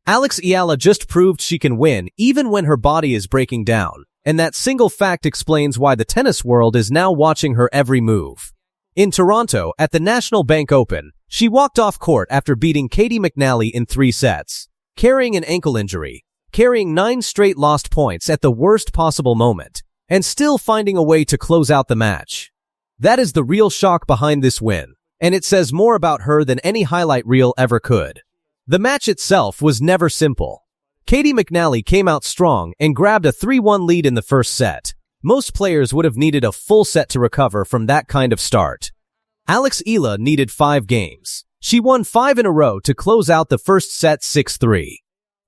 Eala just proved she can win even when her body is breaking down, and that single fact explains why the tennis world is now watching her every move. In Toronto, at the National Bank Open, she walked off court after beating Katie McNally in 3 sets, carrying an ankle injury, carrying 9 straight lost points at the worst possible moment, and still finding a way to close out the match. That is the real shock behind this win, and it says more about her than any highlight reel ever could. The match itself was never simple. Katie McNally came out strong and grabbed a 3-1 lead in the first set. Most players would have needed a full set to recover from that kind of start. Eala needed 5 games. She won 5 in a row to close out the first set 6-3.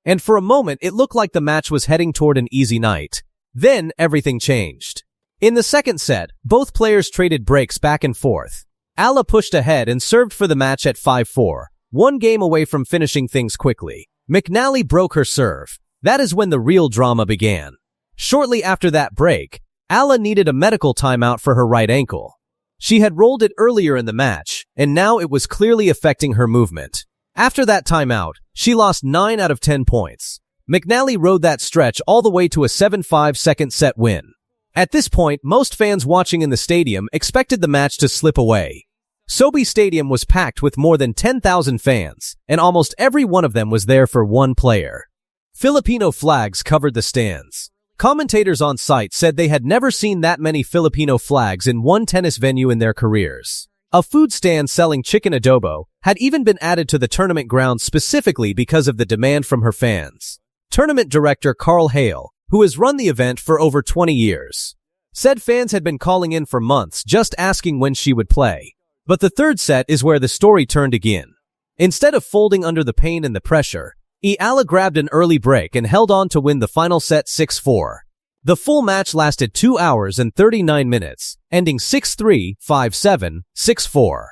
And for a moment, it looked like the match was heading toward an easy night. Then everything changed. In the second set, both players traded breaks back and forth. Eala pushed ahead and served for the match at 5-4, 1 game away from finishing things quickly. McNally broke her serve. That is when the real drama began. Shortly after that break, Eala needed a medical timeout for her right ankle. She had rolled it earlier in the match, and now it was clearly affecting her movement. After that timeout, she lost 9 out of 10 points. McNally rode that stretch all the way to a 7-5 second set win. At this point, most fans watching in the stadium expected the match to slip away. SoBi Stadium was packed with more than 10,000 fans, and almost every one of them was there for one player. Filipino flags covered the stands. Commentators on site said they had never seen that many Filipino flags in one tennis venue in their careers. A food stand selling chicken adobo had even been added to the tournament grounds specifically because of the demand from her fans. Tournament director Carl Hale, who has run the event for over 20 years, said fans had been calling in for months just asking when she would play. But the third set is where the story turned again. Instead of folding under the pain and the pressure, Eala grabbed an early break and held on to win the final set 6-4. The full match lasted 2 hours and 39 minutes, ending 6-3, 5-7, 6-4.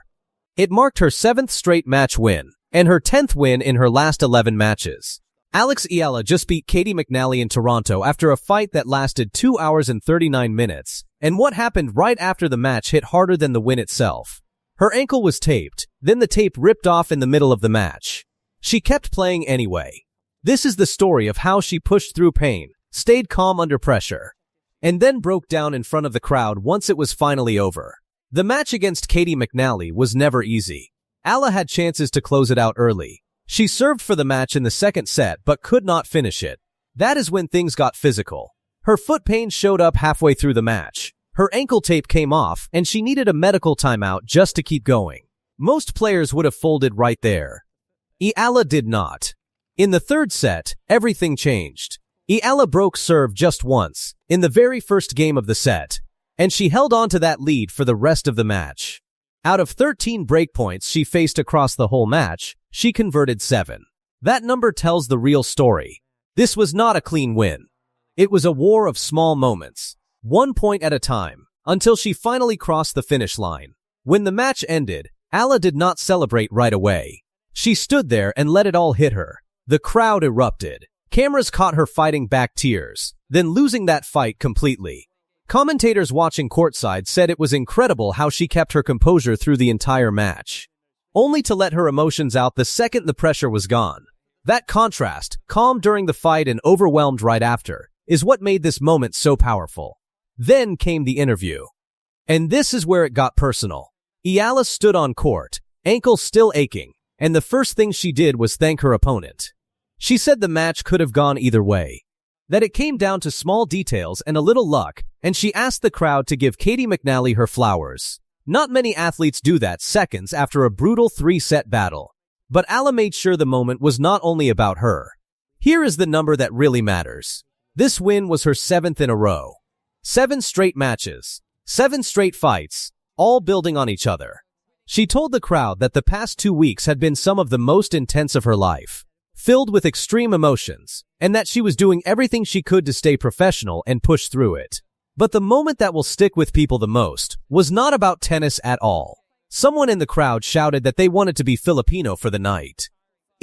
It marked her 7th straight match win, and her 10th win in her last 11 matches. Eala just beat Katie McNally in Toronto after a fight that lasted 2 hours and 39 minutes, and what happened right after the match hit harder than the win itself. Her ankle was taped, then the tape ripped off in the middle of the match. She kept playing anyway. This is the story of how she pushed through pain, stayed calm under pressure, and then broke down in front of the crowd once it was finally over. The match against Katie McNally was never easy. Eala had chances to close it out early. She served for the match in the second set but could not finish it. That is when things got physical. Her foot pain showed up halfway through the match. Her ankle tape came off, and she needed a medical timeout just to keep going. Most players would have folded right there. Eala did not. In the third set, everything changed. Eala broke serve just once, in the very first game of the set, and she held on to that lead for the rest of the match. Out of 13 breakpoints she faced across the whole match, she converted 7. That number tells the real story. This was not a clean win. It was a war of small moments, 1 point at a time, until she finally crossed the finish line. When the match ended, Eala did not celebrate right away. She stood there and let it all hit her. The crowd erupted. Cameras caught her fighting back tears, then losing that fight completely. Commentators watching courtside said it was incredible how she kept her composure through the entire match, only to let her emotions out the second the pressure was gone. That contrast, calm during the fight and overwhelmed right after, is what made this moment so powerful. Then came the interview. And this is where it got personal. Eala stood on court, ankle still aching, and the first thing she did was thank her opponent. She said the match could have gone either way, that it came down to small details and a little luck, and she asked the crowd to give Katie McNally her flowers. Not many athletes do that seconds after a brutal 3-set battle. But Eala made sure the moment was not only about her. Here is the number that really matters. This win was her 7th in a row. 7 straight matches, 7 straight fights, all building on each other. She told the crowd that the past 2 weeks had been some of the most intense of her life, filled with extreme emotions, and that she was doing everything she could to stay professional and push through it. But the moment that will stick with people the most was not about tennis at all. Someone in the crowd shouted that they wanted to be Filipino for the night.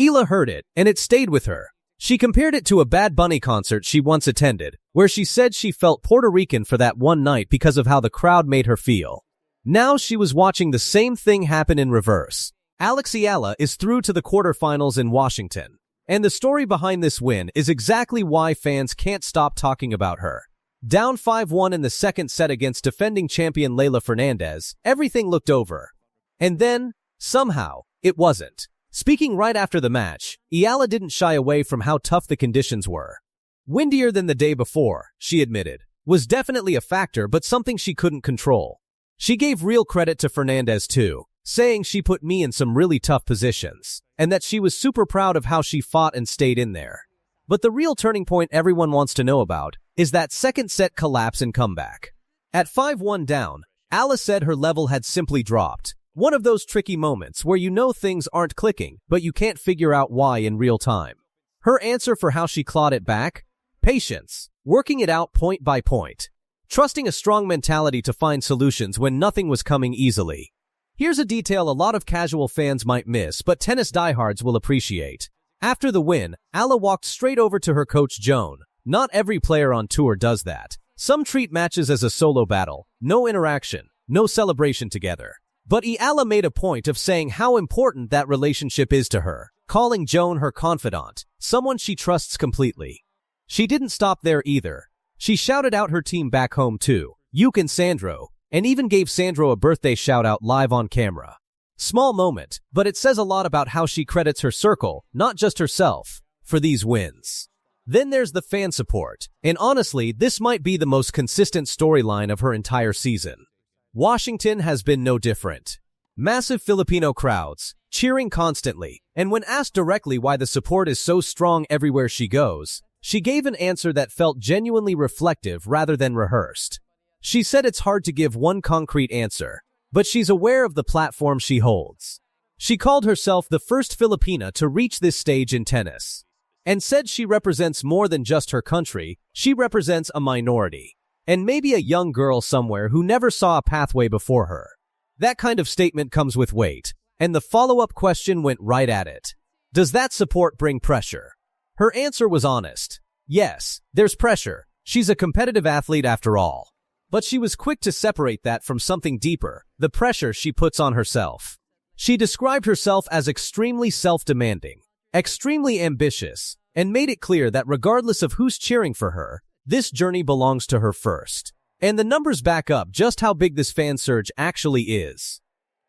Eala heard it, and it stayed with her. She compared it to a Bad Bunny concert she once attended, where she said she felt Puerto Rican for that one night because of how the crowd made her feel. Now she was watching the same thing happen in reverse. Eala is through to the quarterfinals in Washington. And the story behind this win is exactly why fans can't stop talking about her. Down 5-1 in the second set against defending champion Leylah Fernandez, everything looked over. And then, somehow, it wasn't. Speaking right after the match, Eala didn't shy away from how tough the conditions were. Windier than the day before, she admitted, was definitely a factor but something she couldn't control. She gave real credit to Fernandez too, saying she put me in some really tough positions, and that she was super proud of how she fought and stayed in there. But the real turning point everyone wants to know about is that second set collapse and comeback. At 5-1 down, Eala said her level had simply dropped. One of those tricky moments where you know things aren't clicking, but you can't figure out why in real time. Her answer for how she clawed it back? Patience, working it out point by point, trusting a strong mentality to find solutions when nothing was coming easily. Here's a detail a lot of casual fans might miss, but tennis diehards will appreciate. After the win, Eala walked straight over to her coach Joan. Not every player on tour does that. Some treat matches as a solo battle, no interaction, no celebration together. But Eala made a point of saying how important that relationship is to her, calling Joan her confidant, someone she trusts completely. She didn't stop there either. She shouted out her team back home too, Yuke and Sandro, and even gave Sandro a birthday shout-out live on camera. Small moment, but it says a lot about how she credits her circle, not just herself, for these wins. Then there's the fan support, and honestly, this might be the most consistent storyline of her entire season. Washington has been no different. Massive Filipino crowds, cheering constantly, and when asked directly why the support is so strong everywhere she goes, she gave an answer that felt genuinely reflective rather than rehearsed. She said it's hard to give one concrete answer, but she's aware of the platform she holds. She called herself the first Filipina to reach this stage in tennis, and said she represents more than just her country, she represents a minority, and maybe a young girl somewhere who never saw a pathway before her. That kind of statement comes with weight, and the follow-up question went right at it. Does that support bring pressure? Her answer was honest. Yes, there's pressure. She's a competitive athlete after all. But she was quick to separate that from something deeper, the pressure she puts on herself. She described herself as extremely self-demanding, extremely ambitious, and made it clear that regardless of who's cheering for her, this journey belongs to her first. And the numbers back up just how big this fan surge actually is.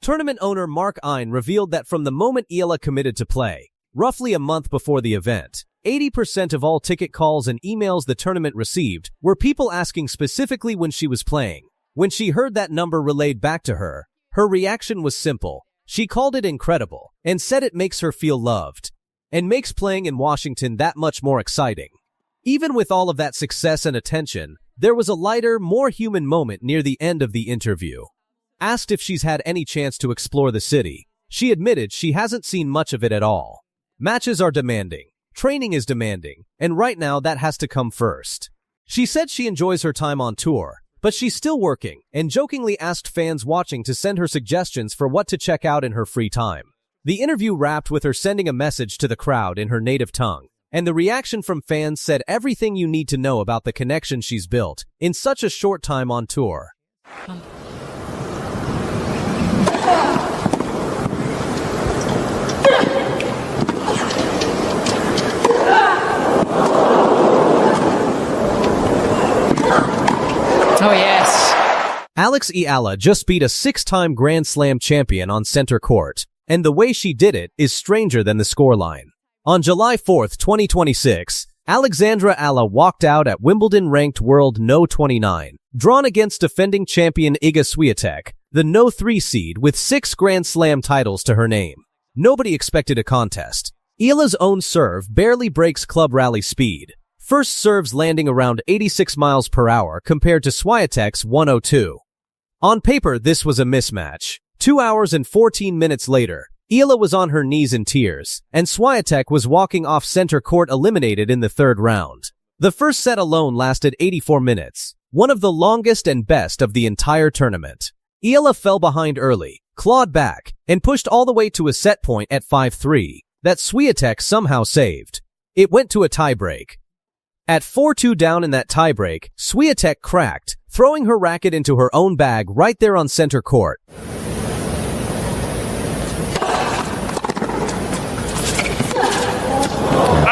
Tournament owner Mark Ein revealed that from the moment Eala committed to play, roughly a month before the event, 80% of all ticket calls and emails the tournament received were people asking specifically when she was playing. When she heard that number relayed back to her, her reaction was simple. She called it incredible and said it makes her feel loved and makes playing in Washington that much more exciting. Even with all of that success and attention, there was a lighter, more human moment near the end of the interview. Asked if she's had any chance to explore the city, she admitted she hasn't seen much of it at all. Matches are demanding. Training is demanding, and right now that has to come first. She said she enjoys her time on tour, but she's still working, and jokingly asked fans watching to send her suggestions for what to check out in her free time. The interview wrapped with her sending a message to the crowd in her native tongue, and the reaction from fans said everything you need to know about the connection she's built in such a short time on tour. Oh, yes. Alex Eala just beat a 6-time Grand Slam champion on center court, and the way she did it is stranger than the scoreline. On July 4, 2026, Alexandra Eala walked out at Wimbledon ranked world No. 29, drawn against defending champion Iga Swiatek, the No. 3 seed with 6 Grand Slam titles to her name. Nobody expected a contest. Eala's own serve barely breaks club rally speed. First serves landing around 86 miles per hour compared to Swiatek's 102. On paper, this was a mismatch. 2 hours and 14 minutes later, Eala was on her knees in tears, and Swiatek was walking off center court eliminated in the third round. The first set alone lasted 84 minutes, one of the longest and best of the entire tournament. Eala fell behind early, clawed back, and pushed all the way to a set point at 5-3 that Swiatek somehow saved. It went to a tiebreak. At 4-2 down in that tiebreak, Swiatek cracked, throwing her racket into her own bag right there on center court.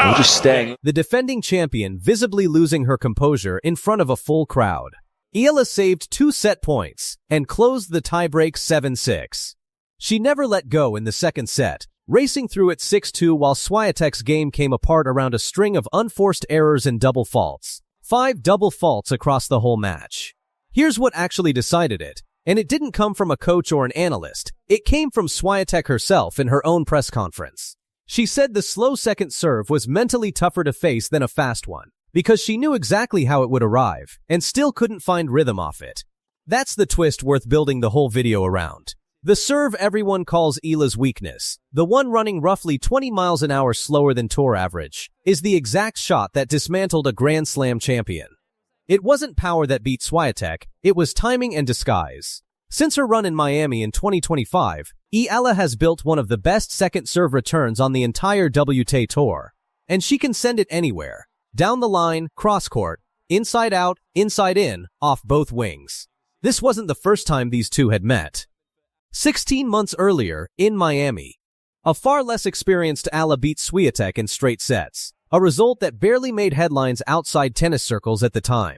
I'm just staying. The defending champion visibly losing her composure in front of a full crowd. Eala saved 2 set points and closed the tiebreak 7-6. She never let go in the second set, racing through it 6-2 while Swiatek's game came apart around a string of unforced errors and double faults. 5 double faults across the whole match. Here's what actually decided it, and it didn't come from a coach or an analyst. It came from Swiatek herself in her own press conference. She said the slow second serve was mentally tougher to face than a fast one, because she knew exactly how it would arrive, and still couldn't find rhythm off it. That's the twist worth building the whole video around. The serve everyone calls Eala's weakness, the one running roughly 20 miles an hour slower than tour average, is the exact shot that dismantled a Grand Slam champion. It wasn't power that beat Swiatek, it was timing and disguise. Since her run in Miami in 2025, Eala has built one of the best second serve returns on the entire WTA Tour. And she can send it anywhere. Down the line, cross-court, inside out, inside in, off both wings. This wasn't the first time these two had met. 16 months earlier, in Miami, a far less experienced Eala beat Swiatek in straight sets, a result that barely made headlines outside tennis circles at the time.